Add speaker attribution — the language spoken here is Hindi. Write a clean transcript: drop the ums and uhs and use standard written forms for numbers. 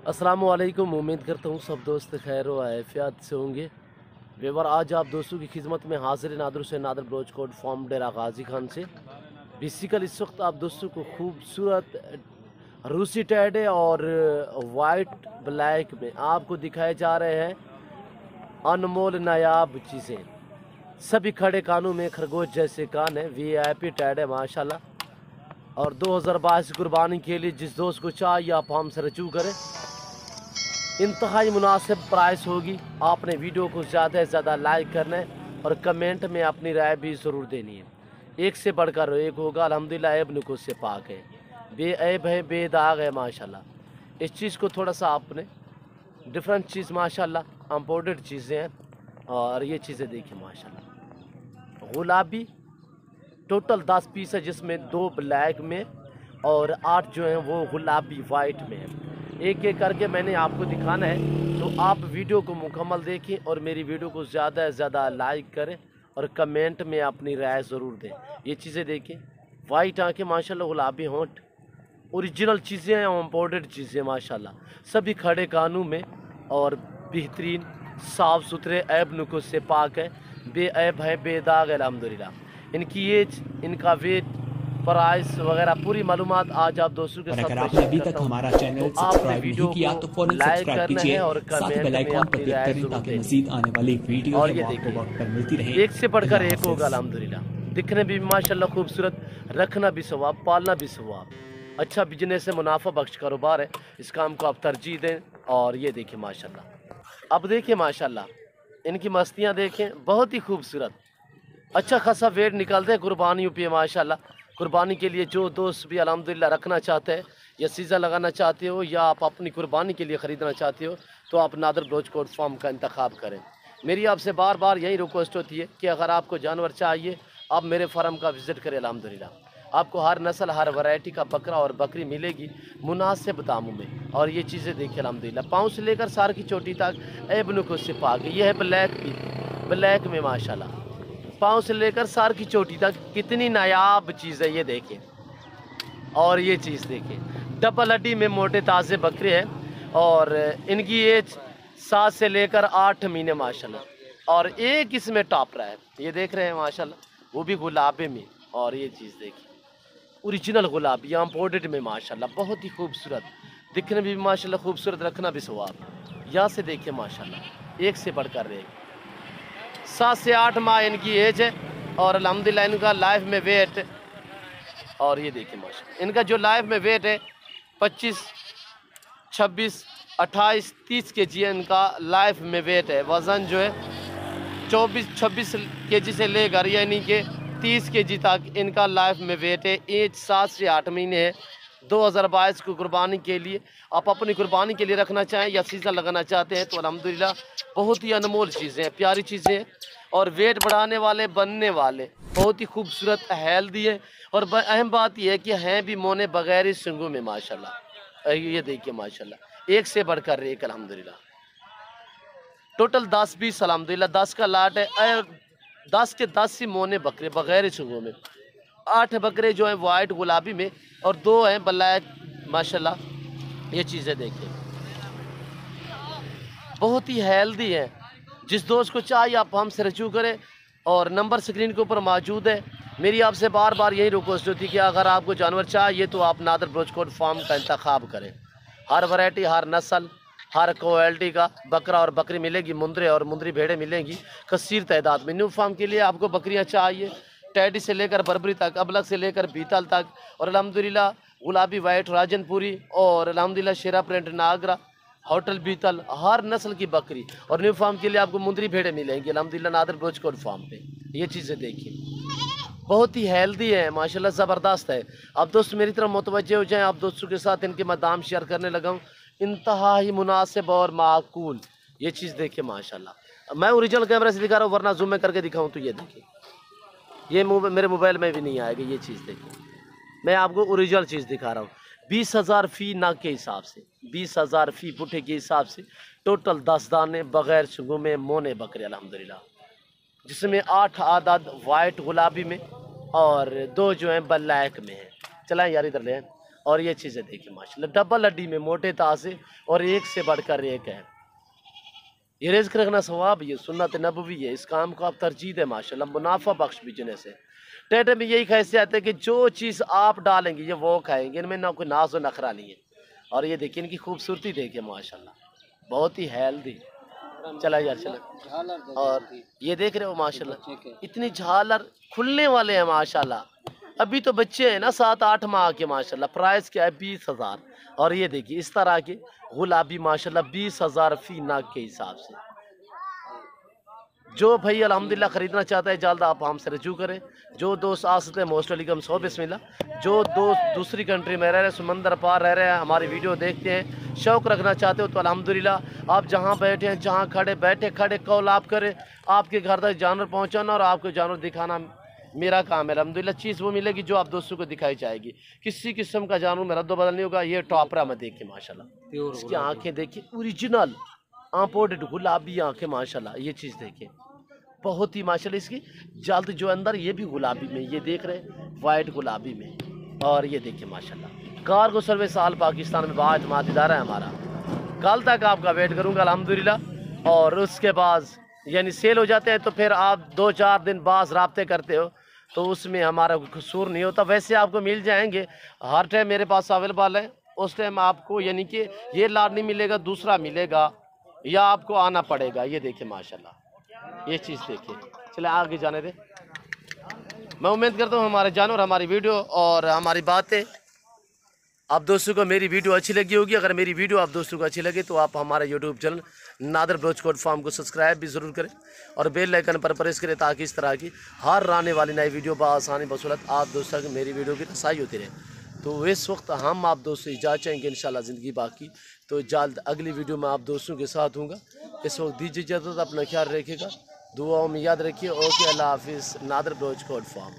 Speaker 1: अस्सलामुअलैकुम। उम्मीद करता हूँ सब दोस्त खैर व आफियत से होंगे। वेवर आज आप दोस्तों की खिदमत में हाजिर नादर से नादर ब्रोच कोड फॉर्म डेरा गाजी खान से बेसिकल इस वक्त आप दोस्तों को खूबसूरत रूसी टैडे और वाइट ब्लैक में आपको दिखाए जा रहे हैं अनमोल नायाब चीज़ें। सभी खड़े कानों में खरगोश जैसे कान है, वीआईपी टैड है माशाल्लाह। और 2022 कुर्बानी के लिए जिस दोस्त को चाहिए आप हमसे रजू करें, इंतहाई मुनासिब प्राइस होगी। आपने वीडियो को ज़्यादा से ज़्यादा लाइक करना है और कमेंट में अपनी राय भी ज़रूर देनी है। एक से बढ़कर एक होगा। अल्हम्दुलिल्लाह ऐब नुकुस से पाक है, बेऐब है, बेदाग है माशाल्लाह। इस चीज़ को थोड़ा सा आपने डिफरेंट चीज़ माशाल्लाह इम्पोर्टेड चीज़ें हैं। और ये चीज़ें देखिए माशाल्लाह, गुलाबी टोटल 10 पीस है, जिसमें 2 ब्लैक में और 8 जो हैं वो गुलाबी वाइट में है। एक एक करके मैंने आपको दिखाना है, तो आप वीडियो को मुकम्मल देखें और मेरी वीडियो को ज़्यादा से ज़्यादा लाइक करें और कमेंट में अपनी राय ज़रूर दें। ये चीज़ें देखें, वाइट आँखें माशाल्लाह, गुलाबी होंठ, ओरिजिनल चीज़ें हैं, इम्पोर्टेड चीज़ें माशाल्लाह। सभी खड़े कानों में और बेहतरीन साफ़ सुथरे ऐब नुकुस से पाक है, बेऐब है, बेदाग है अल्हम्दुलिल्लाह। इनकी एज, इनका वेट, प्राइस वगैरह पूरी मालूमात आज आप दोस्तों के
Speaker 2: और
Speaker 1: साथ
Speaker 2: अगर आपने अभी तक हमारा चैनल सब्सक्राइब नहीं किया तो फौरन सब्सक्राइब कीजिए, साथ ही बेल आइकॉन पर क्लिक करें ताकि मजीद आने वाली वीडियो
Speaker 1: और ये
Speaker 2: आपको वक्त पर मिलती रहे।
Speaker 1: एक से बढ़कर एक होगा अल्हम्दुलिल्लाह। दिखने भी माशाल्लाह खूबसूरत, रखना भी सवाब, पालना भी सवाब। अच्छा बिजनेस है, मुनाफा बख्श कारोबार है, इस काम को आप तरजीह दें। और ये देखिए माशाल्लाह, अब देखिए माशाल्लाह, इनकी मस्तियाँ देखें, बहुत ही खूबसूरत। अच्छा खासा वेट निकलते हैं कुर्बानियों पे माशाल्लाह। कुर्बानी के लिए जो दोस्त भी अल्हम्दुलिल्लाह रखना चाहते हैं या सीज़न लगाना चाहते हो या आप अपनी कुर्बानी के लिए ख़रीदना चाहते हो, तो आप नादर ब्रोच कोड फार्म का इंतखाब करें। मेरी आपसे बार बार यही रिक्वेस्ट होती है कि अगर आपको जानवर चाहिए आप मेरे फार्म का विज़िट करें। अल्हम्दुलिल्लाह आपको हर नस्ल, हर वैरायटी का बकरा और बकरी मिलेगी मुनासिब दामों में। और ये चीज़ें देखिए अल्हम्दुलिल्लाह, पाँव से लेकर सार की चोटी तक ऐब नुकुस से पाक। ये है ब्लैक भी, ब्लैक में माशाल्लाह, पाँव से लेकर सार की चोटी तक कितनी नायाब चीज़ है, ये देखें। और ये चीज़ देखें, डबल हड्डी में मोटे ताज़े बकरे हैं और इनकी एज 7 से लेकर 8 महीने माशाल्लाह। और एक इसमें टॉप रहा है, ये देख रहे हैं माशाल्लाह, वो भी गुलाबी में। और ये चीज़ देखिए, ओरिजिनल गुलाबी इम्पोर्टेड में माशाल्लाह, बहुत ही खूबसूरत, दिखने में भी माशाल्लाह खूबसूरत, रखना भी सवाब। यहाँ से देखिए माशाल्लाह, एक से बढ़कर एक। 7 से 8 माह इनकी एज है और अल्हम्दुलिल्लाह इनका लाइफ में वेट, और ये देखिए माशाल्लाह इनका जो लाइफ में वेट है 25, 26, 28, 30 केजी है इनका लाइफ में वेट है। वज़न जो है 24, 26 केजी से लेकर यानी कि 30 केजी तक इनका लाइफ में वेट है। एज 7 से 8 महीने है। 2022 को कुर्बानी के लिए आप अपनी कुर्बानी के लिए रखना चाहें या सीज़न लगाना चाहते हैं तो अल्हम्दुलिल्लाह बहुत ही अनमोल चीज़ें हैं, प्यारी चीज़ें हैं और वेट बढ़ाने वाले, बनने वाले, बहुत ही खूबसूरत, हेल्दी है। और अहम बात यह है कि हैं भी मोने बगैर सिंगों में माशाल्लाह। ये देखिए माशाल्लाह, एक से बढ़कर एक अल्हम्दुलिल्लाह। टोटल 10 पीस अल्हम्दुलिल्लाह, 10 का लाट है। 10 के 10 ही मोने बकरे बगैर सिंगों में, 8 बकरे जो हैं वाइट गुलाबी में और 2 हैं ब्लैक माशाल्लाह। ये चीज़ें देखिए, बहुत ही हेल्दी है। जिस दोस्त को चाहिए आप हमसे रजू करें और नंबर स्क्रीन के ऊपर मौजूद है। मेरी आपसे बार बार यही रिक्वेस्ट होती है कि अगर आपको जानवर चाहिए तो आप नादर ब्रोच कोड फार्म का इंतखाब करें। हर वैरायटी, हर नस्ल, हर क्वालिटी का बकरा और बकरी मिलेगी, मुंदरे और मुंदरी भेड़ें मिलेंगी कसीर तादाद में। न्यू फार्म के लिए आपको बकरियाँ चाहिए, टैडी से लेकर बर्बरी तक, अबलग से लेकर बीतल तक, और अल्हम्दुलिल्लाह गुलाबी, वाइट, राजनपुरी और अल्हम्दुलिल्लाह शेरा प्रिंट, नागरा, होटल बीतल, हर नस्ल की बकरी। और न्यू फार्म के लिए आपको मुंदरी भेड़ें मिलेंगी अल्हम्दुलिल्लाह नादर ब्रोच कोड फार्म पे। ये चीज़ें देखिए, बहुत ही हेल्दी है माशाल्लाह, ज़बरदस्त है। अब दोस्त मेरी तरफ मुतवज्जे हो जाएं, आप दोस्तों के साथ इनके मैं दाम शेयर करने लगा हूँ, इंतहा ही मुनासिब और माकूल। ये चीज़ देखिए माशाल्लाह, मैं ओरिजिनल कैमरे से दिखा रहा हूँ, वरना जूम में करके दिखाऊँ तो ये देखिए, ये मेरे मोबाइल में भी नहीं आएगा। ये चीज़ देखिए, मैं आपको ओरिजिनल चीज़ दिखा रहा हूँ। 20,000 फ़ी नाक के हिसाब से, 20,000 फ़ी पुठे के हिसाब से, टोटल 10 दाने बगैर सुगु में मोने बकरे अल्हम्दुलिल्लाह, जिसमें 8 आदद वाइट गुलाबी में और 2 जो हैं ब्लैक में हैं। चलाएं यार इधर ले, और ये चीज़ें देखिए माशाल्लाह, डबल हड्डी में मोटे ताजे और एक से बढ़कर एक है। ये रिज़्क़ रखना सवाब, ये सुन्नत नबवी है। इस काम को आप तरजीह दें माशाल्लाह, मुनाफा बख्श बिजनेस है। टेटे में यही खैसियत है कि जो चीज़ आप डालेंगे ये वो खाएंगे, इनमें ना कोई नाज व नखरा नहीं है। और ये देखिए इनकी खूबसूरती देखिए माशाल्लाह, बहुत ही हेल्दी। चला यार चला। और ये देख रहे हो माशाल्लाह, इतनी झालर खुलने वाले हैं माशाल्लाह। अभी तो बच्चे हैं ना 7-8 माह के माशाल्लाह। प्राइस क्या है 20,000। और ये देखिए इस तरह के गुलाबी माशाल्लाह 20,000 फी नाक के हिसाब से। जो भाई अल्हम्दुलिल्लाह ख़रीदना चाहता है जल्द आप हमसे रजू करें। जो दोस्त आ सकते हैं मोस्ट वेलकम, सो बिस्मिल्लाह। जो दोस्त दूसरी कंट्री में रह रहे हैं, समंदर पार रह रहे हैं, हमारी वीडियो देखते हैं, शौक़ रखना चाहते हो तो अल्हम्दुलिल्लाह आप जहां बैठे हैं, जहां खड़े बैठे खड़े कॉल आप करें, आपके घर तक जानवर पहुंचाना और आपको जानवर दिखाना मेरा काम है। अल्हम्दुलिल्लाह चीज़ वो मिलेगी जो आप दोस्तों को दिखाई जाएगी। किसी किस्म का जानवर में रद्दो बदल नहीं होगा। ये टॉपरा में देखिए माशाल्लाह, इसकी आँखें देखिए ओरिजिनल इंपोर्टेड गुलाबी आँखें माशाल्लाह। ये चीज़ देखिए बहुत ही माशाल्लाह, इसकी जल्द जो अंदर ये भी गुलाबी में, ये देख रहे हैं वाइट गुलाबी में। और ये देखिए माशाल्लाह कार्गो सर्विस आल पाकिस्तान में बाएतमाद इदारा है हमारा। कल तक आपका वेट करूँगा अल्हम्दुलिल्लाह। और उसके बाद यानी सेल हो जाते हैं तो फिर आप 2-4 दिन बाद रब्ते करते हो तो उसमें हमारा कसूर नहीं होता। वैसे आपको मिल जाएंगे हर टाइम मेरे पास अवेलेबल है। उस टाइम आपको यानी कि ये लाड नहीं मिलेगा, दूसरा मिलेगा या आपको आना पड़ेगा। ये देखिए माशाल्लाह, ये चीज़ देखिए। चले आगे जाने दे। मैं उम्मीद करता हूँ हमारे जानवर, हमारी वीडियो और हमारी बातें आप दोस्तों को मेरी वीडियो अच्छी लगी होगी। अगर मेरी वीडियो आप दोस्तों को अच्छी लगे तो आप हमारे YouTube channel Nadar Baloch Kot farm को सब्सक्राइब भी ज़रूर करें और बेल आइकन पर प्रेस करें ताकि इस तरह की हर आने वाली नई वीडियो बआसानी बसौलत आप दोस्तों की मेरी वीडियो की रसाई होती रहे। तो इस वक्त हम आप दोस्तों इजाज़त चाहेंगे इंशाल्लाह ज़िंदगी बाकी। तो जल्द अगली वीडियो में आप दोस्तों के साथ हूँगा। इस वक्त दीजिए इजाज़त, अपना ख्याल रखिएगा, दुआओं में याद रखिए। ओके, अल्लाह हाफिज़। नादर बलोच कोट फार्म।